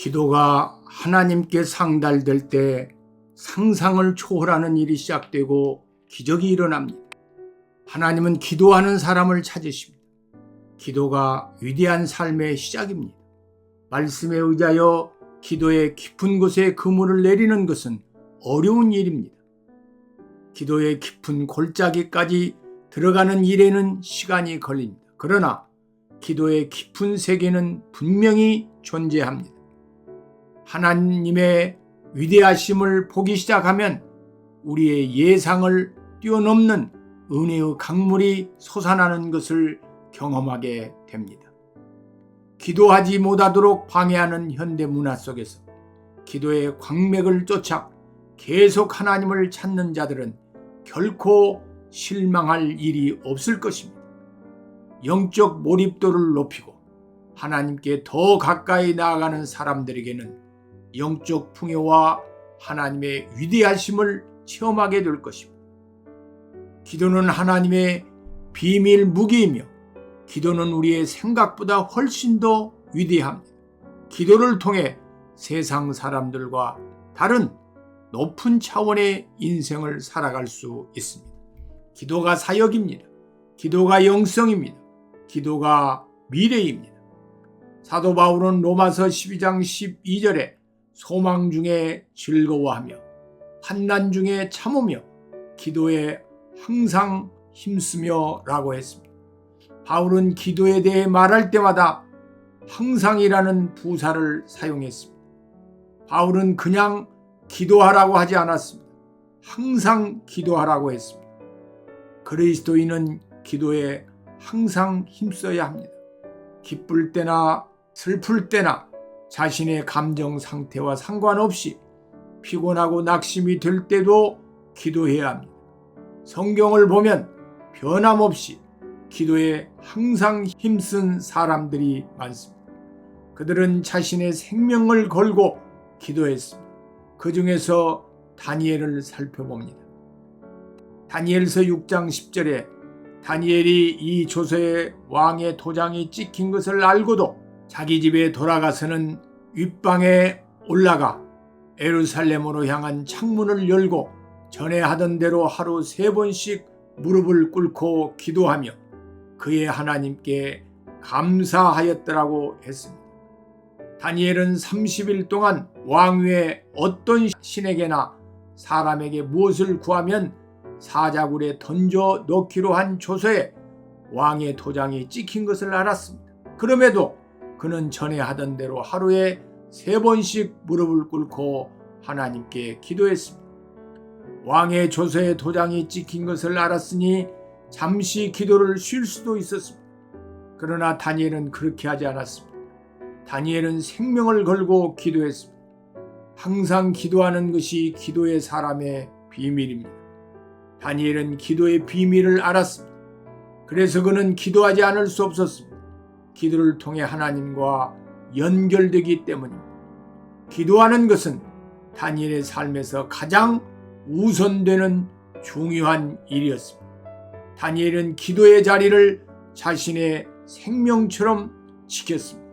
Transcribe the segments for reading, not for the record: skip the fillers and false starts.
기도가 하나님께 상달될 때 상상을 초월하는 일이 시작되고 기적이 일어납니다. 하나님은 기도하는 사람을 찾으십니다. 기도가 위대한 삶의 시작입니다. 말씀에 의지하여 기도의 깊은 곳에 그물을 내리는 것은 어려운 일입니다. 기도의 깊은 골짜기까지 들어가는 일에는 시간이 걸립니다. 그러나 기도의 깊은 세계는 분명히 존재합니다. 하나님의 위대하심을 보기 시작하면 우리의 예상을 뛰어넘는 은혜의 강물이 솟아나는 것을 경험하게 됩니다. 기도하지 못하도록 방해하는 현대 문화 속에서 기도의 광맥을 쫓아 계속 하나님을 찾는 자들은 결코 실망할 일이 없을 것입니다. 영적 몰입도를 높이고 하나님께 더 가까이 나아가는 사람들에게는 영적 풍요와 하나님의 위대하심을 체험하게 될 것입니다. 기도는 하나님의 비밀 무기이며 기도는 우리의 생각보다 훨씬 더 위대합니다. 기도를 통해 세상 사람들과 다른 높은 차원의 인생을 살아갈 수 있습니다. 기도가 사역입니다. 기도가 영성입니다. 기도가 미래입니다. 사도 바울은 로마서 12장 12절에 소망 중에 즐거워하며 환난 중에 참으며 기도에 항상 힘쓰며 라고 했습니다. 바울은 기도에 대해 말할 때마다 항상이라는 부사를 사용했습니다. 바울은 그냥 기도하라고 하지 않았습니다. 항상 기도하라고 했습니다. 그리스도인은 기도에 항상 힘써야 합니다. 기쁠 때나 슬플 때나 자신의 감정 상태와 상관없이 피곤하고 낙심이 들 때도 기도해야 합니다. 성경을 보면 변함없이 기도에 항상 힘쓴 사람들이 많습니다. 그들은 자신의 생명을 걸고 기도했습니다. 그 중에서 다니엘을 살펴봅니다. 다니엘서 6장 10절에 다니엘이 이 조서에 왕의 도장이 찍힌 것을 알고도 자기 집에 돌아가서는 윗방에 올라가 예루살렘으로 향한 창문을 열고 전에 하던 대로 하루 3번씩 무릎을 꿇고 기도하며 그의 하나님께 감사하였더라고 했습니다. 다니엘은 30일 동안 왕위에 어떤 신에게나 사람에게 무엇을 구하면 사자굴에 던져 넣기로 한 조서에 왕의 도장이 찍힌 것을 알았습니다. 그럼에도 그는 전에 하던 대로 하루에 3번씩 무릎을 꿇고 하나님께 기도했습니다. 왕의 조서에 도장이 찍힌 것을 알았으니 잠시 기도를 쉴 수도 있었습니다. 그러나 다니엘은 그렇게 하지 않았습니다. 다니엘은 생명을 걸고 기도했습니다. 항상 기도하는 것이 기도의 사람의 비밀입니다. 다니엘은 기도의 비밀을 알았습니다. 그래서 그는 기도하지 않을 수 없었습니다. 기도를 통해 하나님과 연결되기 때문입니다. 기도하는 것은 다니엘의 삶에서 가장 우선되는 중요한 일이었습니다. 다니엘은 기도의 자리를 자신의 생명처럼 지켰습니다.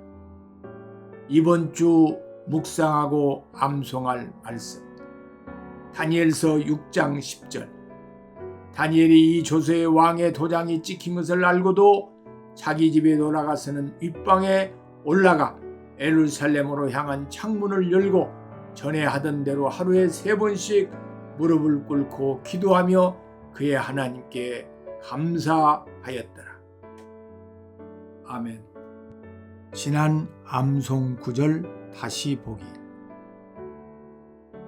이번 주 묵상하고 암송할 말씀 다니엘서 6장 10절 다니엘이 이 조서의 왕의 도장이 찍힌 것을 알고도 자기 집에 돌아가서는 윗방에 올라가 예루살렘으로 향한 창문을 열고 전에 하던 대로 하루에 3번씩 무릎을 꿇고 기도하며 그의 하나님께 감사하였더라. 아멘. 지난 암송 구절 다시 보기.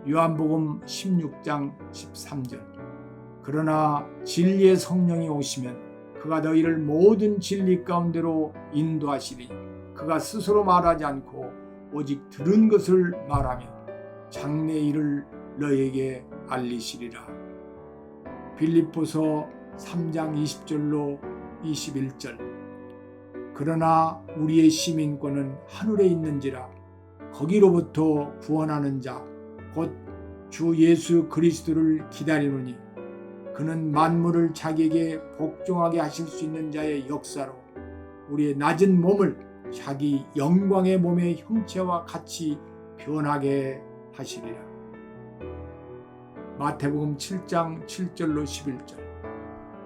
요한복음 16장 13절. 그러나 진리의 성령이 오시면 그가 너희를 모든 진리 가운데로 인도하시리니 그가 스스로 말하지 않고 오직 들은 것을 말하며 장래 일을 너희에게 알리시리라. 빌립보서 3장 20절로 21절. 그러나 우리의 시민권은 하늘에 있는지라 거기로부터 구원하는 자 곧 주 예수 그리스도를 기다리노니 그는 만물을 자기에게 복종하게 하실 수 있는 자의 역사로 우리의 낮은 몸을 자기 영광의 몸의 형체와 같이 변하게 하시리라. 마태복음 7장 7절로 11절.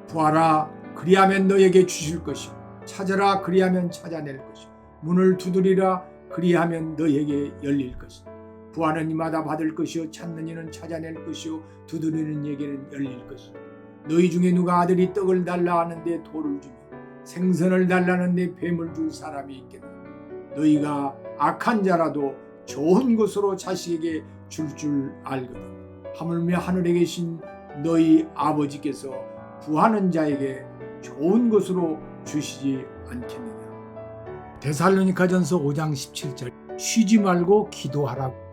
구하라 그리하면 너에게 주실 것이요 찾아라 그리하면 찾아낼 것이요 문을 두드리라 그리하면 너에게 열릴 것이요 구하는 이마다 받을 것이요 찾는 이는 찾아낼 것이요 두드리는 이에게는 열릴 것이요 너희 중에 누가 아들이 떡을 달라 하는데 돌을 주며 생선을 달라는데 뱀을 줄 사람이 있겠나. 너희가 악한 자라도 좋은 것으로 자식에게 줄 알거든. 하물며 하늘에 계신 너희 아버지께서 구하는 자에게 좋은 것으로 주시지 않겠느냐. 데살로니가전서 5장 17절. 쉬지 말고 기도하라고.